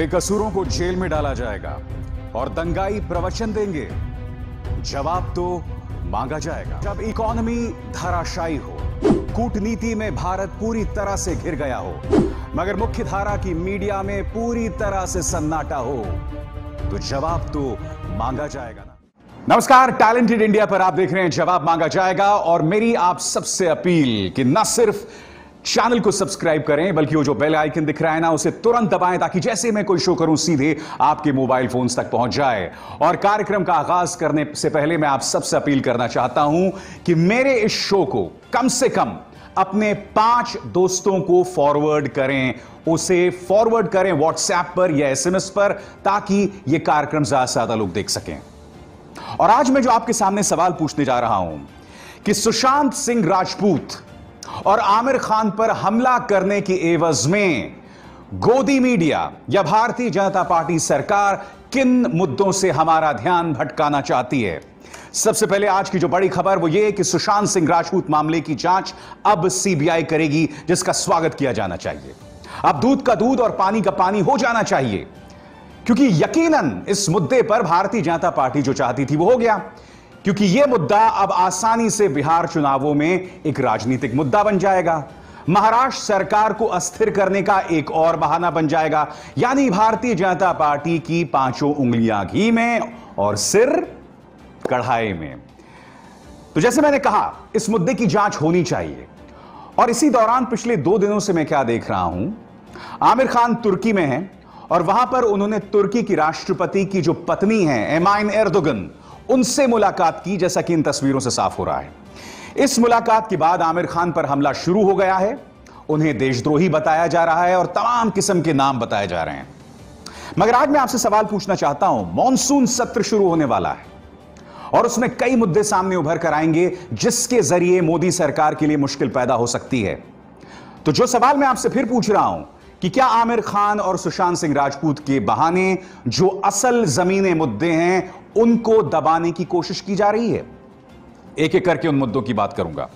बेकसूरों को जेल में डाला जाएगा और दंगाई प्रवचन देंगे। जवाब तो मांगा जाएगा। जब इकोनॉमी धराशायी हो, कूटनीति में भारत पूरी तरह से घिर गया हो, मगर मुख्य धारा की मीडिया में पूरी तरह से सन्नाटा हो, तो जवाब तो मांगा जाएगा ना। नमस्कार, टैलेंटेड इंडिया पर आप देख रहे हैं जवाब मांगा जाएगा। और मेरी आप सबसे अपील कि न सिर्फ चैनल को सब्सक्राइब करें, बल्कि वो जो बेल आइकन दिख रहा है ना, उसे तुरंत दबाएं ताकि जैसे मैं कोई शो करूं सीधे आपके मोबाइल फोन्स तक पहुंच जाए। और कार्यक्रम का आगाज करने से पहले मैं आप सबसे अपील करना चाहता हूं कि मेरे इस शो को कम से कम अपने 5 दोस्तों को फॉरवर्ड करें। उसे फॉरवर्ड करें व्हाट्सएप पर या SMS पर, ताकि यह कार्यक्रम ज्यादा से ज्यादा लोग देख सकें। और आज मैं जो आपके सामने सवाल पूछने जा रहा हूं कि सुशांत सिंह राजपूत और आमिर खान पर हमला करने की एवज में गोदी मीडिया या भारतीय जनता पार्टी सरकार किन मुद्दों से हमारा ध्यान भटकाना चाहती है। सबसे पहले आज की जो बड़ी खबर वो ये कि सुशांत सिंह राजपूत मामले की जांच अब CBI करेगी, जिसका स्वागत किया जाना चाहिए। अब दूध का दूध और पानी का पानी हो जाना चाहिए, क्योंकि यकीनन इस मुद्दे पर भारतीय जनता पार्टी जो चाहती थी वो हो गया। क्योंकि यह मुद्दा अब आसानी से बिहार चुनावों में एक राजनीतिक मुद्दा बन जाएगा। महाराष्ट्र सरकार को अस्थिर करने का एक और बहाना बन जाएगा। यानी भारतीय जनता पार्टी की 5 उंगलियां घी में और सिर कढ़ाई में। तो जैसे मैंने कहा, इस मुद्दे की जांच होनी चाहिए। और इसी दौरान पिछले 2 दिनों से मैं क्या देख रहा हूं, आमिर खान तुर्की में है और वहां पर उन्होंने तुर्की की राष्ट्रपति की जो पत्नी है एमाइन एर्दोगन, उनसे मुलाकात की, जैसा कि इन तस्वीरों से साफ हो रहा है। इस मुलाकात के बाद आमिर खान पर हमला शुरू हो गया है। उन्हें देशद्रोही बताया जा रहा है और तमाम किस्म के नाम बताए जा रहे हैं। मगर आज मैं आपसे सवाल पूछना चाहता हूं, मॉनसून सत्र शुरू होने वाला है और उसमें कई मुद्दे सामने उभर कर आएंगे, जिसके जरिए मोदी सरकार के लिए मुश्किल पैदा हो सकती है। तो जो सवाल मैं आपसे फिर पूछ रहा हूं कि क्या आमिर खान और सुशांत सिंह राजपूत के बहाने जो असल जमीनी मुद्दे हैं उनको दबाने की कोशिश की जा रही है? एक एक करके उन मुद्दों की बात करूंगा,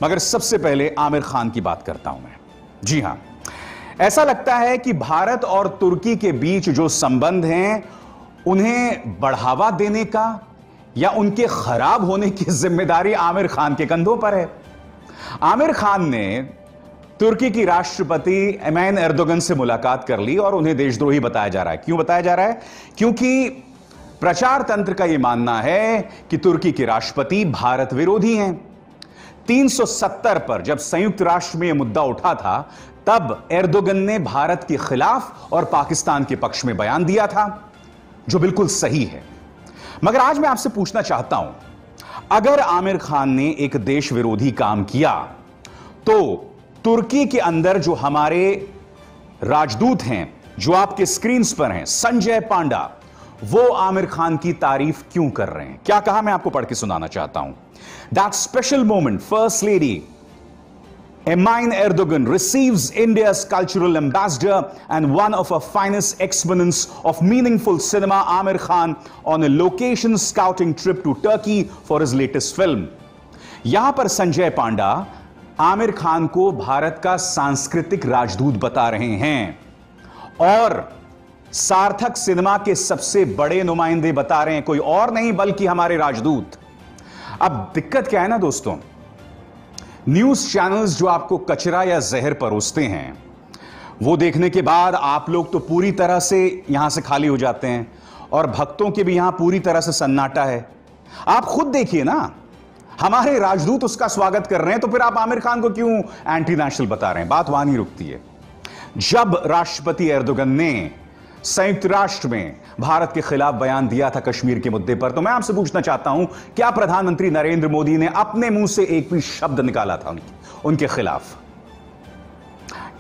मगर सबसे पहले आमिर खान की बात करता हूं मैं। जी हां, ऐसा लगता है कि भारत और तुर्की के बीच जो संबंध हैं उन्हें बढ़ावा देने का या उनके खराब होने की जिम्मेदारी आमिर खान के कंधों पर है। आमिर खान ने तुर्की की राष्ट्रपति एमाइन एर्दोगन से मुलाकात कर ली और उन्हें देशद्रोही बताया जा रहा है। क्यों बताया जा रहा है? क्योंकि प्रचार तंत्र का यह मानना है कि तुर्की के राष्ट्रपति भारत विरोधी हैं। 370 पर जब संयुक्त राष्ट्र में यह मुद्दा उठा था, तब एर्दोगन ने भारत के खिलाफ और पाकिस्तान के पक्ष में बयान दिया था, जो बिल्कुल सही है। मगर आज मैं आपसे पूछना चाहता हूं, अगर आमिर खान ने एक देश विरोधी काम किया, तो तुर्की के अंदर जो हमारे राजदूत हैं, जो आपके स्क्रीन्स पर हैं, संजय पांडा, वो आमिर खान की तारीफ क्यों कर रहे हैं? क्या कहा, मैं आपको पढ़ के सुनाना चाहता हूं। That special moment first lady Emin Erdogan receives India's cultural ambassador and one of our finest exponents of meaningful cinema, Amir Khan, on a location scouting trip to Turkey for his latest film. यहां पर संजय पांडा आमिर खान को भारत का सांस्कृतिक राजदूत बता रहे हैं और सार्थक सिनेमा के सबसे बड़े नुमाइंदे बता रहे हैं, कोई और नहीं बल्कि हमारे राजदूत। अब दिक्कत क्या है ना दोस्तों, न्यूज चैनल्स जो आपको कचरा या जहर परोसते हैं, वो देखने के बाद आप लोग तो पूरी तरह से यहां से खाली हो जाते हैं और भक्तों के भी यहां पूरी तरह से सन्नाटा है। आप खुद देखिए ना, हमारे राजदूत उसका स्वागत कर रहे हैं, तो फिर आप आमिर खान को क्यों एंटी नेशनल बता रहे हैं? बात वहां नहीं रुकती है। जब राष्ट्रपति एर्दोगन ने संयुक्त राष्ट्र में भारत के खिलाफ बयान दिया था कश्मीर के मुद्दे पर, तो मैं आपसे पूछना चाहता हूं, क्या प्रधानमंत्री नरेंद्र मोदी ने अपने मुंह से एक भी शब्द निकाला था उनके खिलाफ?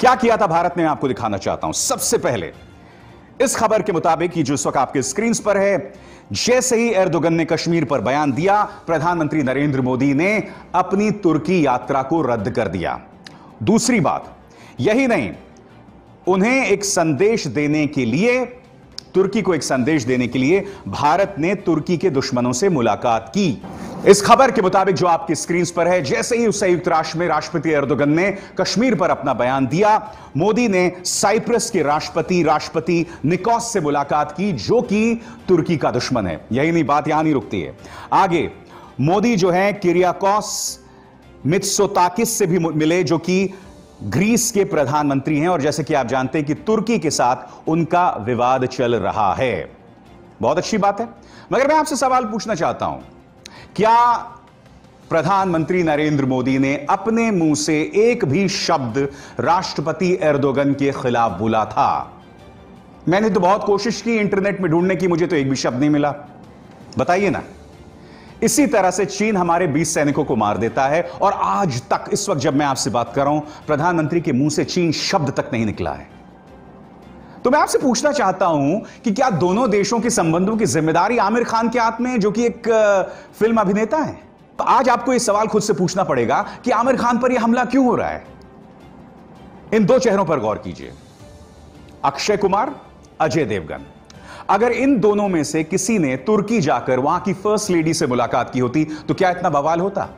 क्या किया था भारत ने? मैं आपको दिखाना चाहता हूं। सबसे पहले इस खबर के मुताबिक, जो इस वक्त आपके स्क्रीन पर है, जैसे ही एर्दोगन ने कश्मीर पर बयान दिया, प्रधानमंत्री नरेंद्र मोदी ने अपनी तुर्की यात्रा को रद्द कर दिया। दूसरी बात, यही नहीं, उन्हें एक संदेश देने के लिए तुर्की को एक संदेश देने के लिए भारत ने तुर्की के दुश्मनों से मुलाकात की। इस खबर के मुताबिक जो आपकी स्क्रीन पर है, जैसे ही संयुक्त राष्ट्र में राष्ट्रपति एर्दोगन ने कश्मीर पर अपना बयान दिया, मोदी ने साइप्रस के राष्ट्रपति निकोस से मुलाकात की, जो कि तुर्की का दुश्मन है। यही नहीं, बात यहां नहीं रुकती है। आगे मोदी जो है किरियाकोस मित्सोताकिस से भी मिले, जो कि ग्रीस के प्रधानमंत्री हैं, और जैसे कि आप जानते हैं कि तुर्की के साथ उनका विवाद चल रहा है। बहुत अच्छी बात है, मगर मैं आपसे सवाल पूछना चाहता हूं, क्या प्रधानमंत्री नरेंद्र मोदी ने अपने मुंह से एक भी शब्द राष्ट्रपति एर्दोगन के खिलाफ बोला था? मैंने तो बहुत कोशिश की इंटरनेट में ढूंढने की, मुझे तो एक भी शब्द नहीं मिला। बताइए ना। इसी तरह से चीन हमारे 20 सैनिकों को मार देता है, और आज तक, इस वक्त जब मैं आपसे बात कर रहा हूं, प्रधानमंत्री के मुंह से चीन शब्द तक नहीं निकला है। तो मैं आपसे पूछना चाहता हूं कि क्या दोनों देशों के संबंधों की जिम्मेदारी आमिर खान के हाथ में है, जो कि एक फिल्म अभिनेता है? तो आज आपको यह सवाल खुद से पूछना पड़ेगा कि आमिर खान पर यह हमला क्यों हो रहा है। इन दो चेहरों पर गौर कीजिए, अक्षय कुमार, अजय देवगन। अगर इन दोनों में से किसी ने तुर्की जाकर वहां की फर्स्ट लेडी से मुलाकात की होती तो क्या इतना बवाल होता?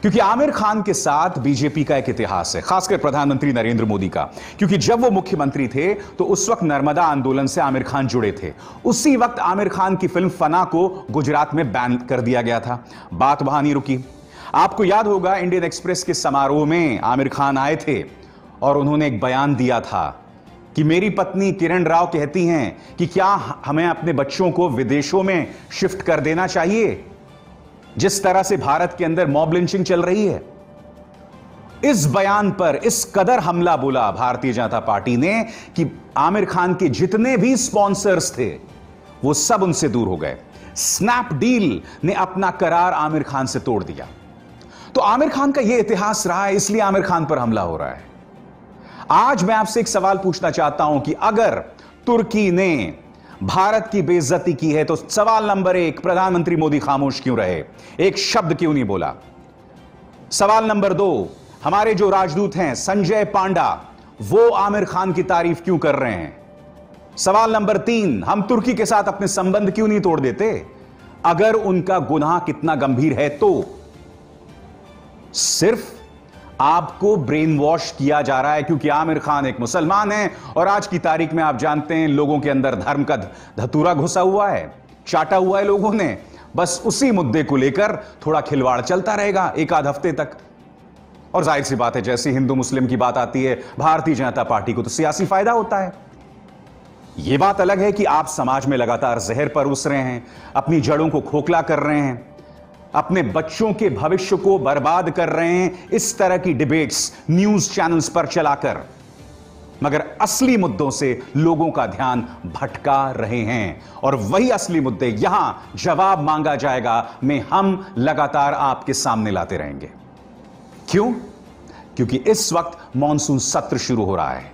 क्योंकि आमिर खान के साथ बीजेपी का एक इतिहास है, खासकर प्रधानमंत्री नरेंद्र मोदी का। क्योंकि जब वो मुख्यमंत्री थे तो उस वक्त नर्मदा आंदोलन से आमिर खान जुड़े थे। उसी वक्त आमिर खान की फिल्म फना को गुजरात में बैन कर दिया गया था। बात वहां नहीं रुकी। आपको याद होगा, इंडियन एक्सप्रेस के समारोह में आमिर खान आए थे और उन्होंने एक बयान दिया था कि मेरी पत्नी किरण राव कहती हैं कि क्या हमें अपने बच्चों को विदेशों में शिफ्ट कर देना चाहिए, जिस तरह से भारत के अंदर मॉब लिंचिंग चल रही है। इस बयान पर इस कदर हमला बोला भारतीय जनता पार्टी ने कि आमिर खान के जितने भी स्पॉन्सर्स थे वो सब उनसे दूर हो गए। स्नैपडील ने अपना करार आमिर खान से तोड़ दिया। तो आमिर खान का यह इतिहास रहा है, इसलिए आमिर खान पर हमला हो रहा है। आज मैं आपसे एक सवाल पूछना चाहता हूं कि अगर तुर्की ने भारत की बेइज्जती की है तो सवाल नंबर 1, प्रधानमंत्री मोदी खामोश क्यों रहे, एक शब्द क्यों नहीं बोला? सवाल नंबर 2, हमारे जो राजदूत हैं संजय पांडा, वो आमिर खान की तारीफ क्यों कर रहे हैं? सवाल नंबर 3, हम तुर्की के साथ अपने संबंध क्यों नहीं तोड़ देते अगर उनका गुनाह कितना गंभीर है तो? सिर्फ आपको ब्रेन वॉश किया जा रहा है क्योंकि आमिर खान एक मुसलमान है, और आज की तारीख में आप जानते हैं लोगों के अंदर धर्म का धतूरा घुसा हुआ है, चाटा हुआ है लोगों ने। बस उसी मुद्दे को लेकर थोड़ा खिलवाड़ चलता रहेगा एक आध हफ्ते तक। और जाहिर सी बात है, जैसे हिंदू मुस्लिम की बात आती है, भारतीय जनता पार्टी को तो सियासी फायदा होता है। यह बात अलग है कि आप समाज में लगातार जहर परोस रहे हैं, अपनी जड़ों को खोखला कर रहे हैं, अपने बच्चों के भविष्य को बर्बाद कर रहे हैं इस तरह की डिबेट्स न्यूज चैनल्स पर चलाकर, मगर असली मुद्दों से लोगों का ध्यान भटका रहे हैं। और वही असली मुद्दे यहां जवाब मांगा जाएगा में हम लगातार आपके सामने लाते रहेंगे। क्यों? क्योंकि इस वक्त मॉनसून सत्र शुरू हो रहा है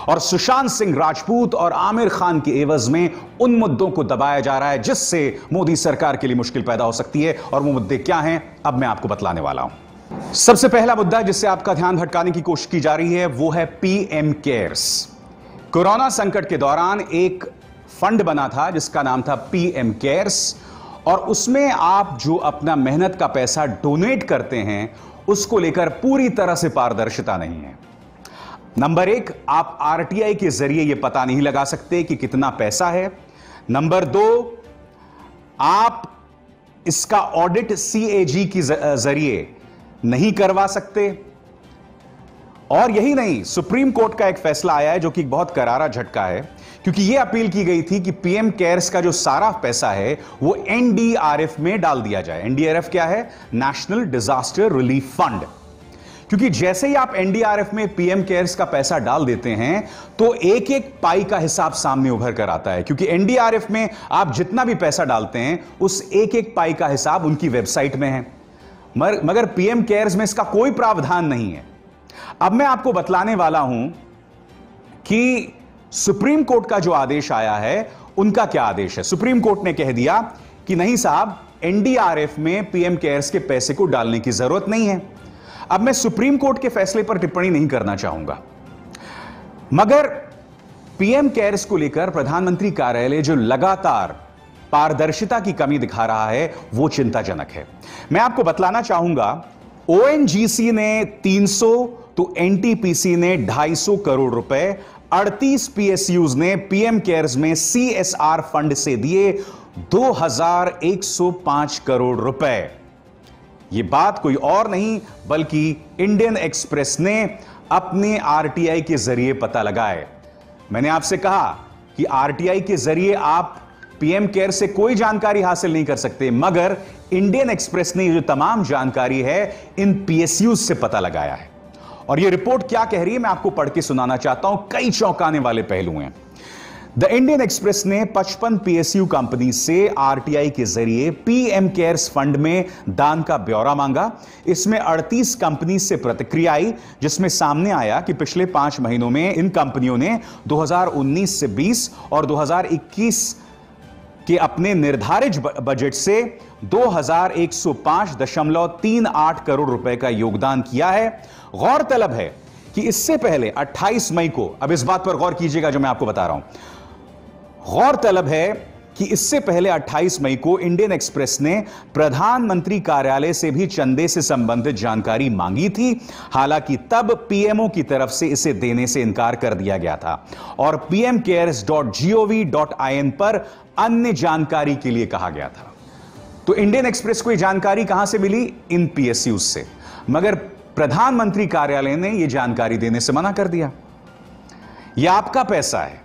और सुशांत सिंह राजपूत और आमिर खान के एवज में उन मुद्दों को दबाया जा रहा है जिससे मोदी सरकार के लिए मुश्किल पैदा हो सकती है। और वो मुद्दे क्या हैं, अब मैं आपको बतलाने वाला हूं। सबसे पहला मुद्दा जिससे आपका ध्यान भटकाने की कोशिश की जा रही है वो है पीएम केयर्स। कोरोना संकट के दौरान एक फंड बना था जिसका नाम था पीएम केयर्स, और उसमें आप जो अपना मेहनत का पैसा डोनेट करते हैं उसको लेकर पूरी तरह से पारदर्शिता नहीं है। नंबर 1, आप आरटीआई के जरिए यह पता नहीं लगा सकते कि कितना पैसा है। नंबर 2, आप इसका ऑडिट सीएजी की जरिए नहीं करवा सकते। और यही नहीं, सुप्रीम कोर्ट का एक फैसला आया है जो कि बहुत करारा झटका है, क्योंकि यह अपील की गई थी कि पीएम केयर्स का जो सारा पैसा है वो एनडीआरएफ में डाल दिया जाए। एनडीआरएफ क्या है? National disaster relief fund. क्योंकि जैसे ही आप एनडीआरएफ में पीएम केयर्स का पैसा डाल देते हैं तो एक एक पाई का हिसाब सामने उभर कर आता है, क्योंकि एनडीआरएफ में आप जितना भी पैसा डालते हैं उस एक एक पाई का हिसाब उनकी वेबसाइट में है, मगर पीएम केयर्स में इसका कोई प्रावधान नहीं है। अब मैं आपको बतलाने वाला हूं कि सुप्रीम कोर्ट का जो आदेश आया है उनका क्या आदेश है। सुप्रीम कोर्ट ने कह दिया कि नहीं साहब, एनडीआरएफ में पीएम केयर्स के पैसे को डालने की जरूरत नहीं है। अब मैं सुप्रीम कोर्ट के फैसले पर टिप्पणी नहीं करना चाहूंगा, मगर पीएम केयर्स को लेकर प्रधानमंत्री कार्यालय जो लगातार पारदर्शिता की कमी दिखा रहा है वो चिंताजनक है। मैं आपको बतलाना चाहूंगा, ओएनजीसी ने 300 तो एनटीपीसी ने 250 करोड़ रुपए, 38 पीएसयूज ने पीएम केयर्स में सीएसआर फंड से दिए 2105 करोड़ रुपए। यह बात कोई और नहीं बल्कि इंडियन एक्सप्रेस ने अपने आरटीआई के जरिए पता लगाए। मैंने आपसे कहा कि आरटीआई के जरिए आप पीएम केयर से कोई जानकारी हासिल नहीं कर सकते, मगर इंडियन एक्सप्रेस ने जो तमाम जानकारी है इन पीएसयू से पता लगाया है। और यह रिपोर्ट क्या कह रही है मैं आपको पढ़ के सुनाना चाहता हूं। कई चौंकाने वाले पहलू हैं। द इंडियन एक्सप्रेस ने 55 पीएसयू कंपनी से आरटीआई के जरिए पीएम केयर्स फंड में दान का ब्यौरा मांगा। इसमें 38 कंपनी से प्रतिक्रिया आई, जिसमें सामने आया कि पिछले 5 महीनों में इन कंपनियों ने 2019 से 20 और 2021 के अपने निर्धारित बजट से 2105.38 करोड़ रुपए का योगदान किया है। गौरतलब है कि इससे पहले 28 मई को, अब इस बात पर गौर कीजिएगा जो मैं आपको बता रहा हूं, गौरतलब है कि इससे पहले 28 मई को इंडियन एक्सप्रेस ने प्रधानमंत्री कार्यालय से भी चंदे से संबंधित जानकारी मांगी थी। हालांकि तब पीएमओ की तरफ से इसे देने से इनकार कर दिया गया था और pmcares.gov.in पर अन्य जानकारी के लिए कहा गया था। तो इंडियन एक्सप्रेस को यह जानकारी कहां से मिली? इन पीएसयू से। मगर प्रधानमंत्री कार्यालय ने यह जानकारी देने से मना कर दिया। यह आपका पैसा है,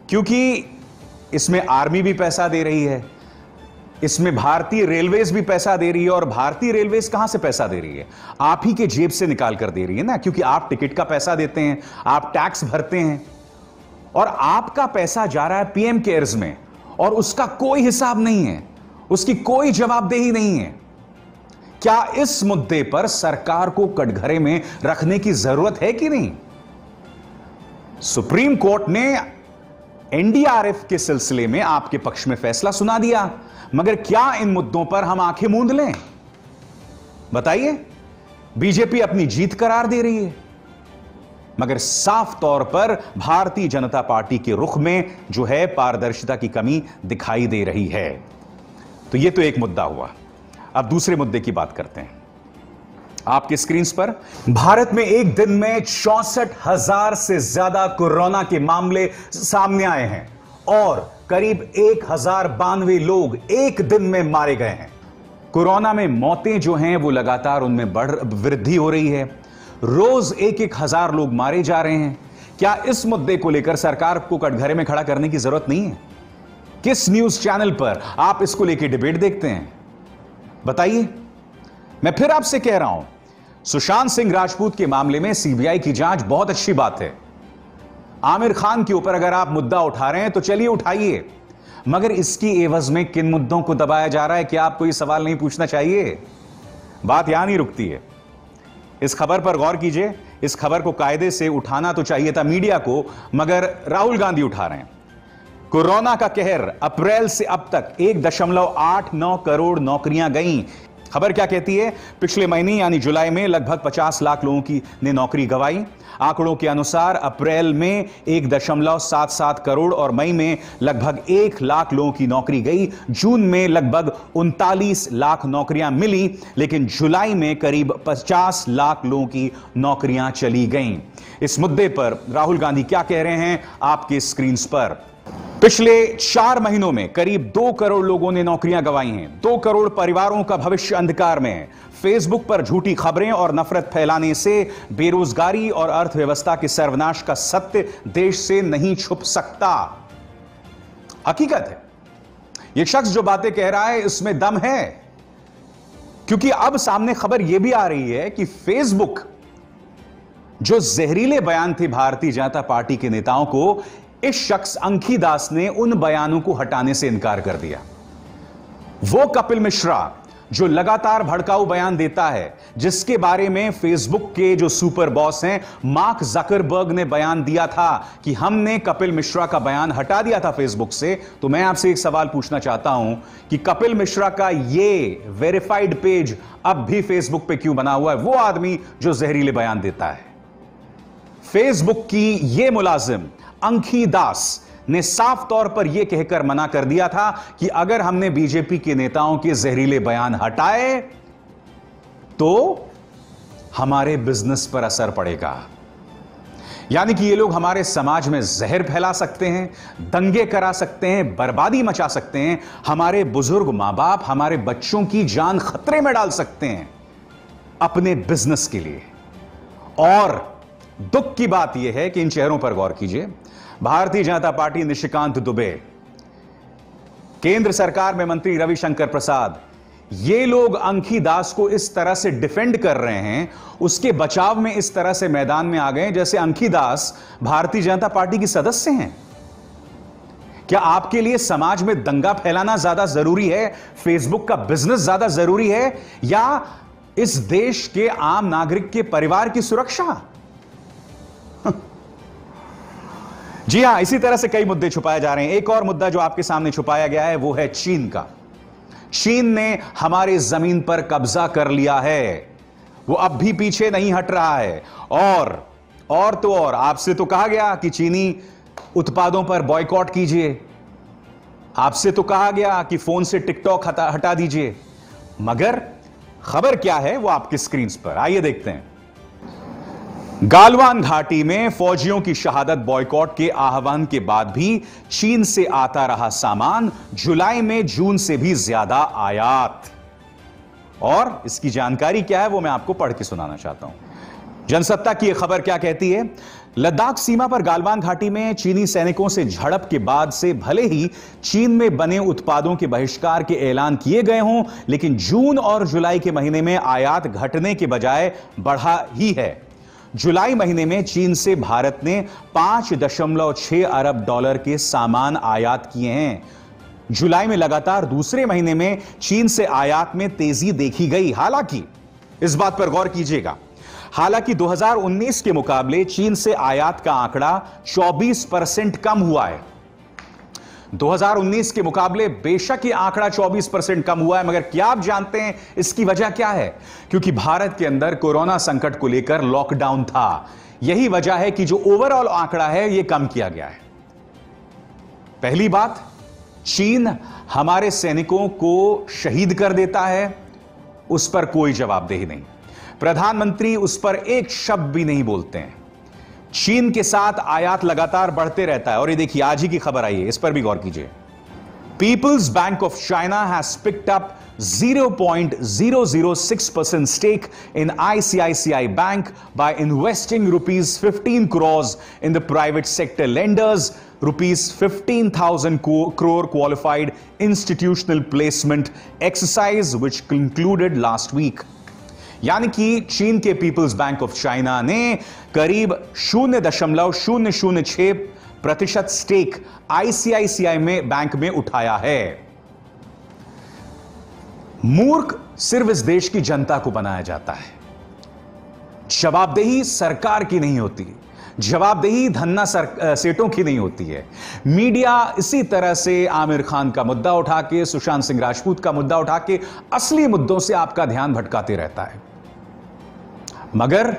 क्योंकि इसमें आर्मी भी पैसा दे रही है, इसमें भारतीय रेलवेज भी पैसा दे रही है। और भारतीय रेलवेज कहां से पैसा दे रही है? आप ही के जेब से निकाल कर दे रही है ना, क्योंकि आप टिकट का पैसा देते हैं, आप टैक्स भरते हैं और आपका पैसा जा रहा है पीएम केयर्स में और उसका कोई हिसाब नहीं है, उसकी कोई जवाबदेही नहीं है। क्या इस मुद्दे पर सरकार को कटघरे में रखने की जरूरत है कि नहीं? सुप्रीम कोर्ट ने एनडीआरएफ के सिलसिले में आपके पक्ष में फैसला सुना दिया, मगर क्या इन मुद्दों पर हम आंखें मूंद लें? बताइए। बीजेपी अपनी जीत करार दे रही है, मगर साफ तौर पर भारतीय जनता पार्टी के रुख में जो है पारदर्शिता की कमी दिखाई दे रही है। तो यह तो एक मुद्दा हुआ। अब दूसरे मुद्दे की बात करते हैं। आपके स्क्रीन पर भारत में एक दिन में 64,000 से ज्यादा कोरोना के मामले सामने आए हैं और करीब 1092 लोग एक दिन में मारे गए हैं। कोरोना में मौतें जो हैं वो लगातार उनमें वृद्धि हो रही है। रोज 1,000 लोग मारे जा रहे हैं। क्या इस मुद्दे को लेकर सरकार को कटघरे में खड़ा करने की जरूरत नहीं है? किस न्यूज चैनल पर आप इसको लेकर डिबेट देखते हैं? बताइए। मैं फिर आपसे कह रहा हूं, सुशांत सिंह राजपूत के मामले में सीबीआई की जांच बहुत अच्छी बात है। आमिर खान के ऊपर अगर आप मुद्दा उठा रहे हैं तो चलिए उठाइए, मगर इसकी एवज में किन मुद्दों को दबाया जा रहा है, क्या आपको यह सवाल नहीं पूछना चाहिए? बात यहां नहीं रुकती है। इस खबर पर गौर कीजिए। इस खबर को कायदे से उठाना तो चाहिए था मीडिया को, मगर राहुल गांधी उठा रहे हैं। कोरोना का कहर, अप्रैल से अब तक 1.89 करोड़ नौकरियां गईं। खबर क्या कहती है? पिछले महीने यानी जुलाई में लगभग 50 लाख लोगों ने नौकरी गंवाई। आंकड़ों के अनुसार अप्रैल में 1.77 करोड़ और मई में लगभग 1 लाख लोगों की नौकरी गई। जून में लगभग 39 लाख नौकरियां मिली, लेकिन जुलाई में करीब 50 लाख लोगों की नौकरियां चली गईं। इस मुद्दे पर राहुल गांधी क्या कह रहे हैं आपके स्क्रीन पर? पिछले 4 महीनों में करीब 2 करोड़ लोगों ने नौकरियां गंवाई हैं। 2 करोड़ परिवारों का भविष्य अंधकार में है। फेसबुक पर झूठी खबरें और नफरत फैलाने से बेरोजगारी और अर्थव्यवस्था के सर्वनाश का सत्य देश से नहीं छुप सकता। हकीकत है। यह शख्स जो बातें कह रहा है इसमें दम है, क्योंकि अब सामने खबर यह भी आ रही है कि फेसबुक जो जहरीले बयान थे भारतीय जनता पार्टी के नेताओं को, इस शख्स अंखी दास ने उन बयानों को हटाने से इनकार कर दिया। वो कपिल मिश्रा जो लगातार भड़काऊ बयान देता है, जिसके बारे में फेसबुक के जो सुपर बॉस हैं मार्क जकरबर्ग ने बयान दिया था कि हमने कपिल मिश्रा का बयान हटा दिया था फेसबुक से, तो मैं आपसे एक सवाल पूछना चाहता हूं कि कपिल मिश्रा का ये वेरीफाइड पेज अब भी फेसबुक पे क्यों बना हुआ है? वो आदमी जो जहरीले बयान देता है। फेसबुक की ये मुलाजिम अंखी दास ने साफ तौर पर यह कहकर मना कर दिया था कि अगर हमने बीजेपी के नेताओं के जहरीले बयान हटाए तो हमारे बिजनेस पर असर पड़ेगा। यानी कि ये लोग हमारे समाज में जहर फैला सकते हैं, दंगे करा सकते हैं, बर्बादी मचा सकते हैं, हमारे बुजुर्ग मां बाप, हमारे बच्चों की जान खतरे में डाल सकते हैं अपने बिजनेस के लिए। और दुख की बात यह है कि इन चेहरों पर गौर कीजिए। भारतीय जनता पार्टी निशिकांत दुबे, केंद्र सरकार में मंत्री रविशंकर प्रसाद, ये लोग अंखी दास को इस तरह से डिफेंड कर रहे हैं, उसके बचाव में इस तरह से मैदान में आ गए जैसे अंखी दास भारतीय जनता पार्टी की सदस्य हैं। क्या आपके लिए समाज में दंगा फैलाना ज्यादा जरूरी है, फेसबुक का बिजनेस ज्यादा जरूरी है, या इस देश के आम नागरिक के परिवार की सुरक्षा? जी हां, इसी तरह से कई मुद्दे छुपाए जा रहे हैं। एक और मुद्दा जो आपके सामने छुपाया गया है वो है चीन का। चीन ने हमारी जमीन पर कब्जा कर लिया है, वो अब भी पीछे नहीं हट रहा है। और तो और आपसे तो कहा गया कि चीनी उत्पादों पर बॉयकॉट कीजिए, आपसे तो कहा गया कि फोन से टिकटॉक हटा दीजिए, मगर खबर क्या है वो आपकी स्क्रीन पर आइए देखते हैं। गालवान घाटी में फौजियों की शहादत बॉयकॉट के आह्वान के बाद भी चीन से आता रहा सामान जुलाई में जून से भी ज्यादा आयात। और इसकी जानकारी क्या है वो मैं आपको पढ़ के सुनाना चाहता हूं। जनसत्ता की यह खबर क्या कहती है? लद्दाख सीमा पर गालवान घाटी में चीनी सैनिकों से झड़प के बाद से भले ही चीन में बने उत्पादों के बहिष्कार के ऐलान किए गए हों, लेकिन जून और जुलाई के महीने में आयात घटने के बजाय बढ़ा ही है। जुलाई महीने में चीन से भारत ने 5.6 अरब डॉलर के सामान आयात किए हैं। जुलाई में लगातार दूसरे महीने में चीन से आयात में तेजी देखी गई। हालांकि इस बात पर गौर कीजिएगा, हालांकि 2019 के मुकाबले चीन से आयात का आंकड़ा 24% कम हुआ है। 2019 के मुकाबले बेशक ये आंकड़ा 24% कम हुआ है, मगर क्या आप जानते हैं इसकी वजह क्या है? क्योंकि भारत के अंदर कोरोना संकट को लेकर लॉकडाउन था। यही वजह है कि जो ओवरऑल आंकड़ा है यह कम किया गया है। पहली बात, चीन हमारे सैनिकों को शहीद कर देता है, उस पर कोई जवाबदेही नहीं। प्रधानमंत्री उस पर एक शब्द भी नहीं बोलते हैं। चीन के साथ आयात लगातार बढ़ते रहता है। और ये देखिए आज ही की खबर आई है, इस पर भी गौर कीजिए। People's Bank of China has picked up 0.006% stake in ICICI Bank by investing rupees 15 crores in the private sector lenders rupees 15,000 crore qualified institutional placement exercise which concluded last week। यानी कि चीन के पीपल्स बैंक ऑफ चाइना ने करीब 0.006% stake ICICI में bank में उठाया है। मूर्ख सिर्फ इस देश की जनता को बनाया जाता है। जवाबदेही सरकार की नहीं होती, जवाबदेही धन्ना सेठों की नहीं होती है। मीडिया इसी तरह से आमिर खान का मुद्दा उठा के, सुशांत सिंह राजपूत का मुद्दा उठा के असली मुद्दों से आपका ध्यान भटकाते रहता है। मगर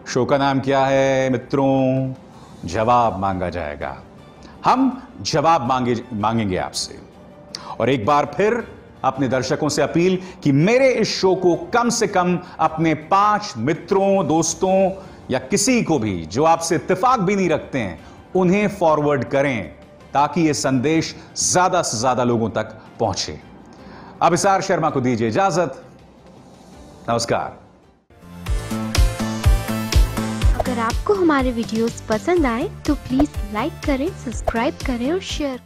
शो का नाम क्या है मित्रों? जवाब मांगा जाएगा। हम जवाब मांगेंगे आपसे। और एक बार फिर अपने दर्शकों से अपील कि मेरे इस शो को कम से कम अपने 5 मित्रों, दोस्तों या किसी को भी जो आपसे इत्तेफाक भी नहीं रखते हैं उन्हें फॉरवर्ड करें, ताकि यह संदेश ज्यादा से ज्यादा लोगों तक पहुंचे। अभिसार शर्मा को दीजिए इजाजत। नमस्कार। अगर आपको हमारे वीडियोस पसंद आए तो प्लीज लाइक करें, सब्सक्राइब करें और शेयर करें।